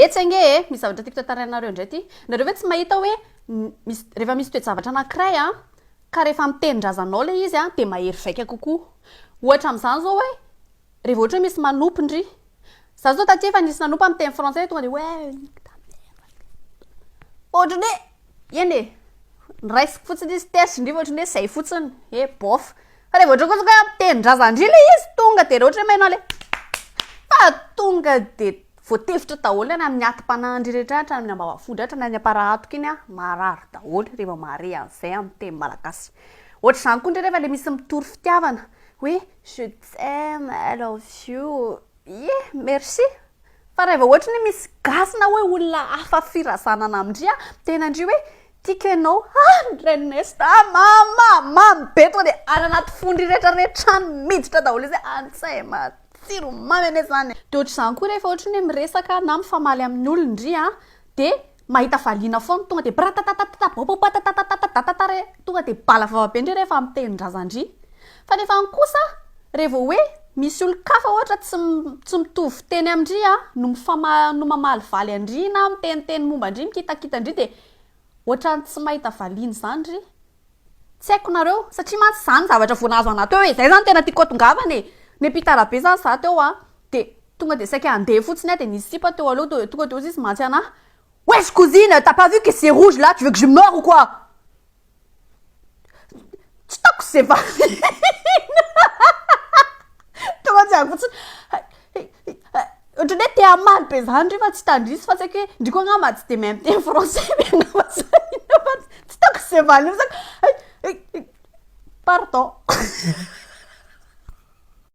etsy ange misy zavatra tiako tantarainareo indray ty nareo ve tsy mahita hoe rehefa misy toejavatra anankiray a ka rehefa mitenin-drazanao le izy a de mahery vaika kokoa ohatra amin'izany zao hoe rehefa ohatra hoe misy manompindry za zao taty efa nisy nanompa amin'ny teny français tonga de hoe ohatrany hoe eny e niraisiko fotsiny izy tersindriva ohatrany hoe zay fotsiny bof fa rehefa ohatra kosa hoe mitenin-drazandry le izy tonga de rehefa ohatra hoe mainao le fa tonga de voatefitra daholo any amin'ny atim-panandry rehetra hatra amin'ny ambavafondry hatra ny any am-parahatoka iny a marary daholo rehefa mare an'izay amin'ny teny malagasy ohatra izany koa ndray rehefa le misy mitory fitiavana hoe je t'aime I love you merci fa rehefa ohatra ny misy gasina hoe olona hafa firazanana amindry a tena andry hoe tiako ianao renesta mamy be tonga de any anaty fondry rehetrarehetra ny miditra daholo izy antsay matsiro mamy ane zany de ohatra izany koa rehefa ohatra ny hoe miresaka na mifamaly amin'ny olondry a de mahita valiana foana tonga de bratatatata bopatatatatatatare tonga de bala vavabe indray rehefa mitenin-drazandry fa nefa any kosa rehefa hoe misy olo-kafa ohatra tsy mitovy teny amindry a no mamaly valy andry na miteniteny momba andry mikitakita andry de ohatra tsy mahita valiana zany ry tsy haiko nareo satria mantsy zany zavatra voanazo anaty eo e zay zany tena tiako atongavany ny pitarabe zany za teo a de tonga de saika andeha fotsiny a de nisy sipa teo aloha de tonga de izy mantsy ana wesh cousine t'as pas vu que c'est rouge là tu veux que je meure ou quoi tsy taoko zay valiana tonga de ako fotsiny ohatra hoe te hamaly be zany ry fa tsy tandrisy fa tsaika hoe ndriko angamba tsy de mahay miteny français be angamba zay tsy taoko zay valiana pardon